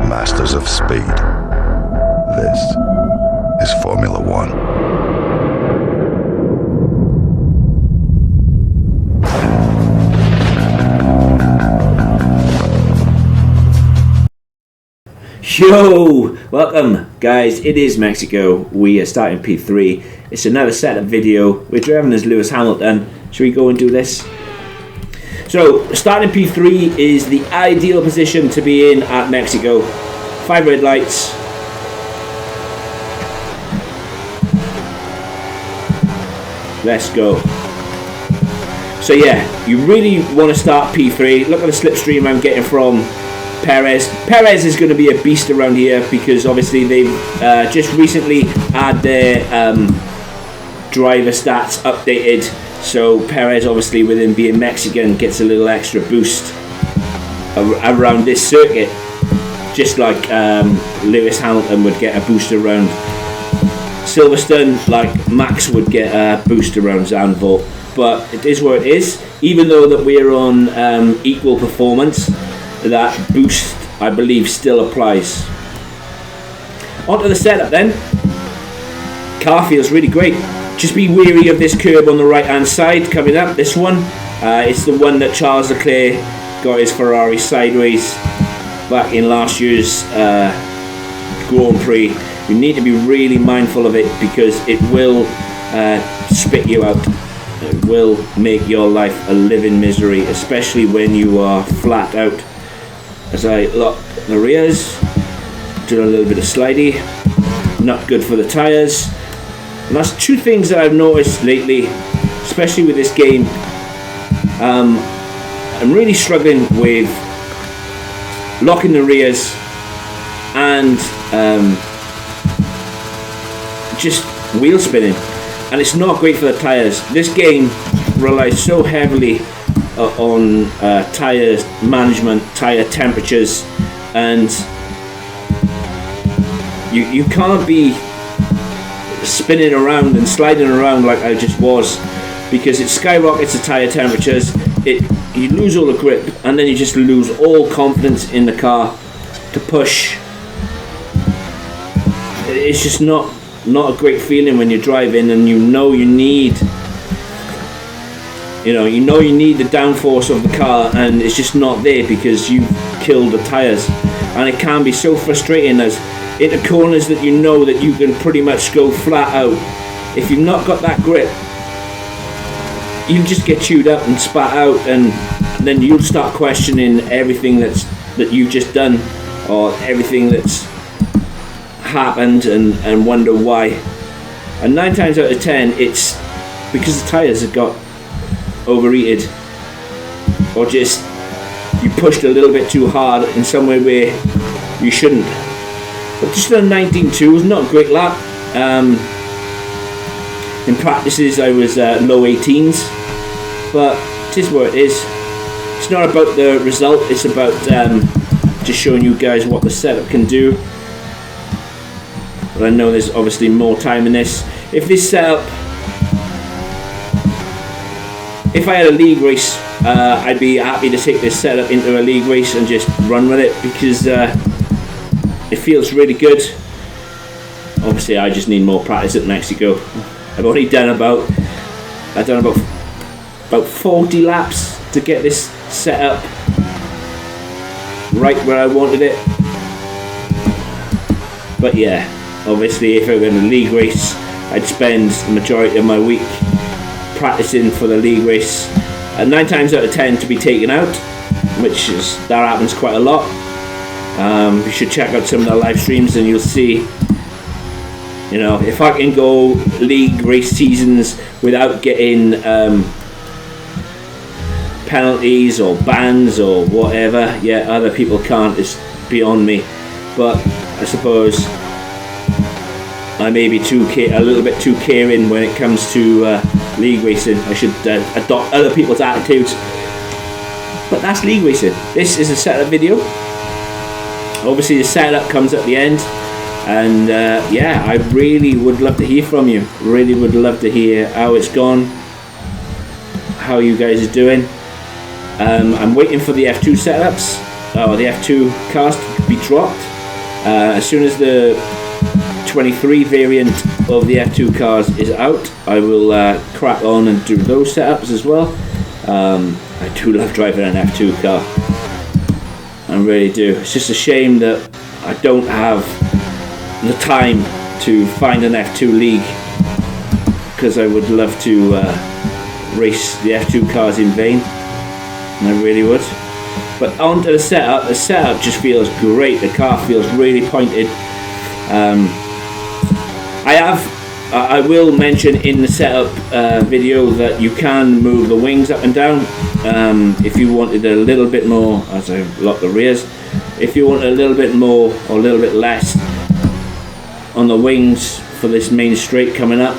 masters of speed. This is Formula One. Yo! Welcome guys, it is Mexico. We are starting P3. It's another setup video. We're driving as Lewis Hamilton. Should we go and do this? So, starting P3 is the ideal position to be in at Mexico. 5 red lights. Let's go. So yeah, you really want to start P3. Look at the slipstream I'm getting from Perez. Perez is going to be a beast around here because obviously they've just recently had their driver stats updated. So Perez, obviously with him being Mexican, gets a little extra boost around this circuit, just like Lewis Hamilton would get a boost around Silverstone, like Max would get a boost around Zandvoort. But it is what it is. Even though that we're on equal performance, that boost, I believe, still applies. Onto the setup then. Car feels really great. Just be wary of this curb on the right hand side coming up, this one. It's the one that Charles Leclerc got his Ferrari sideways back in last year's Grand Prix. You need to be really mindful of it because it will spit you out. It will make your life a living misery, especially when you are flat out. As I lock the rears, do a little bit of slidey, not good for the tyres. And that's two things that I've noticed lately, especially with this game. I'm really struggling with locking the rears and just wheel spinning, and it's not great for the tyres. This game relies so heavily on tyre management, tyre temperatures, and you can't be spinning around and sliding around like I just was, because it skyrockets the tyre temperatures, you lose all the grip, and then you just lose all confidence in the car to push. It's just not a great feeling when you're driving and you know you need the downforce of the car, and it's just not there because you've killed the tyres. And it can be so frustrating as into corners that you know that you can pretty much go flat out. If you've not got that grip, you just get chewed up and spat out, and then you'll start questioning everything that you've just done, or everything that's happened, and wonder why. And 9 times out of 10 it's because the tyres have got overheated, or just you pushed a little bit too hard in somewhere where you shouldn't. But just on 19.2 was not a great lap. In practices I was low 18s, but it is what it is. It's not about the result, it's about just showing you guys what the setup can do. But I know there's obviously more time in this. If I had a league race, I'd be happy to take this setup into a league race and just run with it, because it feels really good. Obviously I just need more practice at Mexico. I've already done about 40 laps to get this set up right where I wanted it. But yeah, obviously if I were in a league race, I'd spend the majority of my week practicing for the league race, and 9 times out of 10 to be taken out, that happens quite a lot. You should check out some of the live streams and you'll see, if I can go league race seasons without getting penalties or bans or whatever, yeah, other people can't. It's beyond me. But I suppose I may be a little bit too caring when it comes to league racing. I should adopt other people's attitudes. But that's league racing. This is a setup video. Obviously the setup comes at the end, and yeah, I really would love to hear from you. Really would love to hear how it's gone, how you guys are doing. I'm waiting for the F2 setups, or the F2 cars to be dropped. As soon as the 23 variant of the F2 cars is out, I will crack on and do those setups as well. I do love driving an F2 car, I really do. It's just a shame that I don't have the time to find an F2 league, because I would love to race the F2 cars in vain, and I really would. But onto the setup just feels great. The car feels really pointed. I will mention in the setup video that you can move the wings up and down if you wanted a little bit more, as I lock the rears. If you want a little bit more or a little bit less on the wings for this main straight coming up,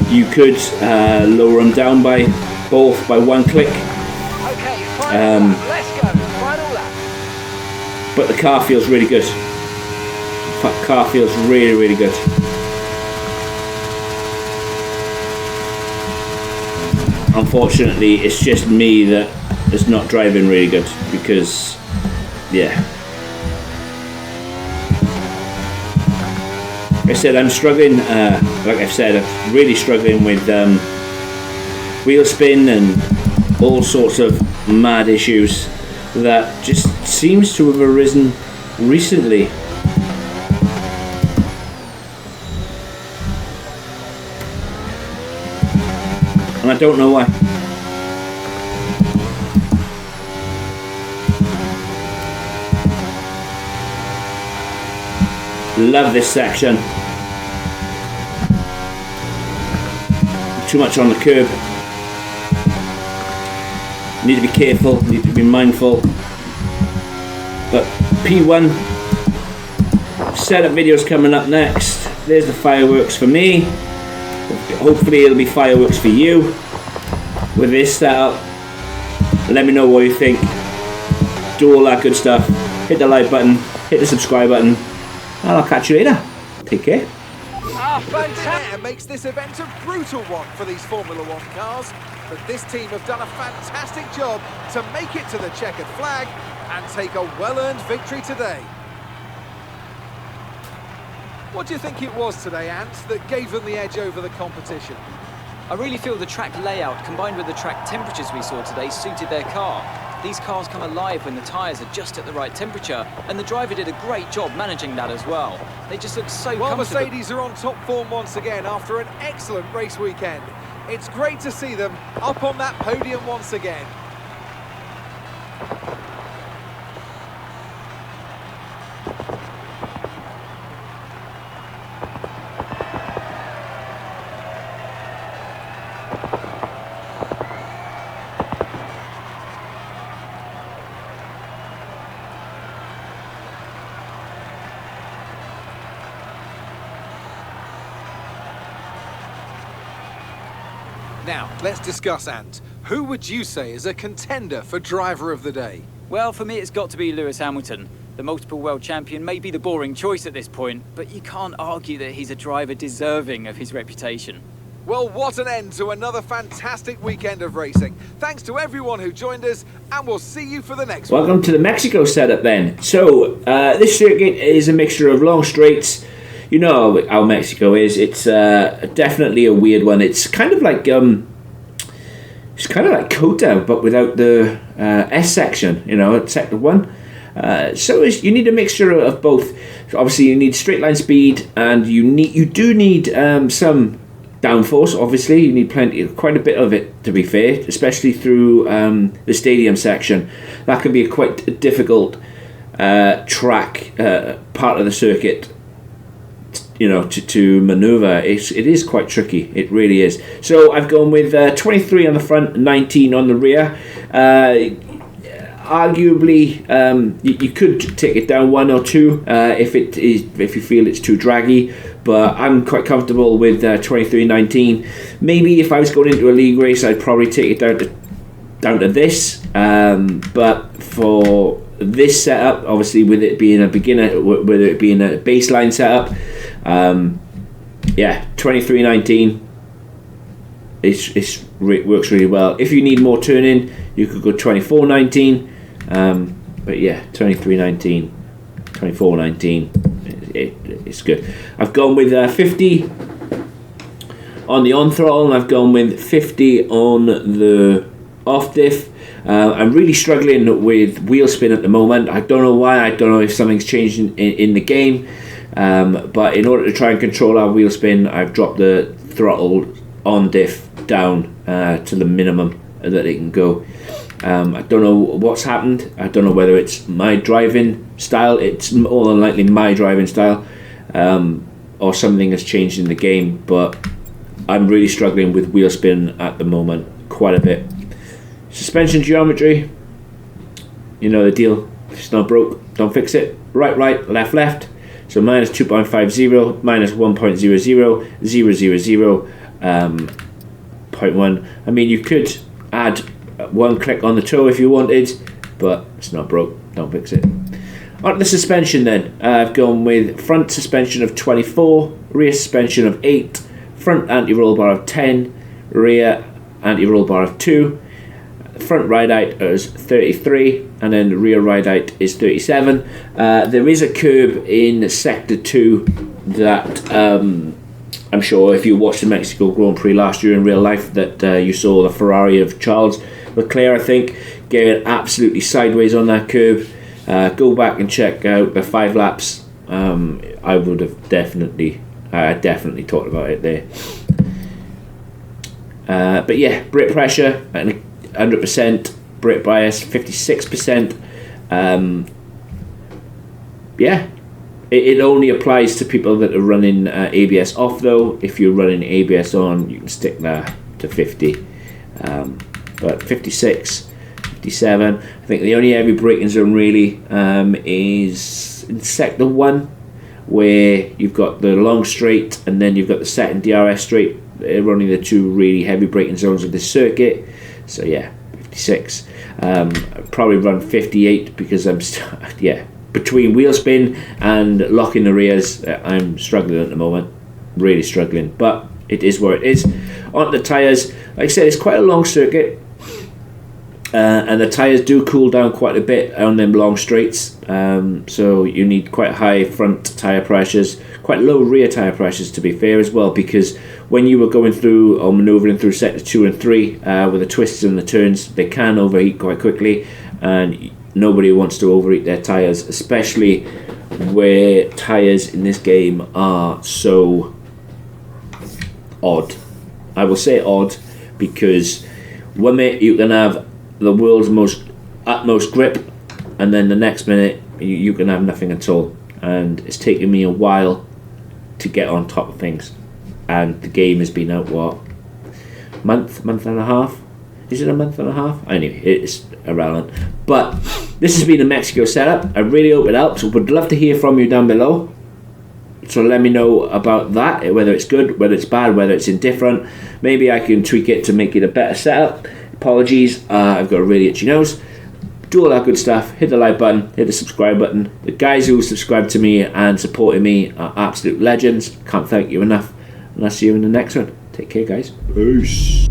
you could lower them down by one click. Okay, final lap. Let's go. Final lap. But the car feels really good. The car feels really, really good. Unfortunately, it's just me that is not driving really good, because, yeah. Like I said, I'm struggling, like I've said, I'm really struggling with wheel spin and all sorts of mad issues that just seems to have arisen recently. And I don't know why. Love this section. Too much on the curb. Need to be careful, need to be mindful. But P1 setup videos coming up next. There's the fireworks for me. Hopefully it'll be fireworks for you with this setup. Let me know what you think. Do all that good stuff. Hit the like button, hit the subscribe button, and I'll catch you later. Take care. Fantastic! Makes this event a brutal one for these Formula One cars, but this team have done a fantastic job to make it to the checkered flag and take a well-earned victory today. What do you think it was today, Ant, that gave them the edge over the competition? I really feel the track layout combined with the track temperatures we saw today suited their car. These cars come alive when the tyres are just at the right temperature, and the driver did a great job managing that as well. They just look so comfortable. Mercedes are on top form once again after an excellent race weekend. It's great to see them up on that podium once again. Now, let's discuss, Ant. Who would you say is a contender for driver of the day? Well, for me it's got to be Lewis Hamilton. The multiple world champion may be the boring choice at this point, but you can't argue that he's a driver deserving of his reputation. Well, what an end to another fantastic weekend of racing. Thanks to everyone who joined us, and we'll see you for the next one. Welcome to the Mexico setup then. So, this circuit is a mixture of long straights. You know how Mexico is. It's definitely a weird one. It's kind of like Kota, but without the S section. You know, sector 1. So you need a mixture of both. Obviously, you need straight line speed, and you do need some downforce. Obviously, you need quite a bit of it, to be fair, especially through the stadium section. That can be a quite difficult track part of the circuit. You know, to maneuver. It is quite tricky. It really is. So I've gone with 23 on the front, 19 on the rear. Arguably, you could take it down 1 or 2 if you feel it's too draggy. But I'm quite comfortable with 23-19. Maybe if I was going into a league race, I'd probably take it down to this. But for this setup, obviously, with it being a beginner, with it being a baseline setup. 23-19 it works really well. If you need more turning, you could go 24-19, but yeah, 23-19, 24-19 it's good. I've gone with 50 on the on throttle, and I've gone with 50 on the off diff. I'm really struggling with wheel spin at the moment. I don't know why. I don't know if something's changed in the game. But in order to try and control our wheel spin, I've dropped the throttle on diff down to the minimum that it can go. I don't know what's happened. I don't know whether it's my driving style. It's more than likely my driving style, or something has changed in the game. But I'm really struggling with wheel spin at the moment, quite a bit. Suspension geometry, you know the deal. If it's not broke, don't fix it. Right, left, left. So minus 2.50, minus 1.00, 000, 0.1. I mean, you could add one click on the toe if you wanted, but it's not broke, don't fix it. On to the suspension then. I've gone with front suspension of 24, rear suspension of 8, front anti-roll bar of 10, rear anti-roll bar of 2. Front ride height is 33, and then the rear ride height is 37. There is a curb in sector 2 that I'm sure if you watched the Mexico Grand Prix last year in real life that you saw the Ferrari of Charles Leclerc, I think, get absolutely sideways on that curb. Go back and check out the 5 laps. I would have definitely talked about it there. But yeah, brake pressure and 100%, brake bias 56%. Yeah, it only applies to people that are running ABS off though. If you're running ABS on, you can stick that to 50. But 56, 57. I think the only heavy braking zone really is in sector 1, where you've got the long straight and then you've got the second DRS straight. They're only the 2 really heavy braking zones of this circuit. So yeah, 56. Probably run 58 because I'm between wheel spin and locking the rears. I'm struggling at the moment, really struggling. But it is where it is. On the tyres, like I said, it's quite a long circuit, and the tyres do cool down quite a bit on them long straights. So you need quite high front tyre pressures, quite low rear tyre pressures to be fair as well, because when you were going through or manoeuvring through sector 2 and 3 with the twists and the turns, they can overheat quite quickly, and nobody wants to overheat their tyres, especially where tyres in this game are so odd. I will say odd because one minute you can have the world's utmost grip, and then the next minute you can have nothing at all. And it's taken me a while to get on top of things. And the game has been out, what, month and a half? Is it a month and a half? Anyway, it's irrelevant. But this has been the Mexico setup. I really hope it helps. Would love to hear from you down below. So let me know about that, whether it's good, whether it's bad, whether it's indifferent. Maybe I can tweak it to make it a better setup. Apologies, I've got a really itchy nose. Do all that good stuff. Hit the like button, hit the subscribe button. The guys who subscribe to me and supporting me are absolute legends. Can't thank you enough. And I'll see you in the next one. Take care, guys. Peace.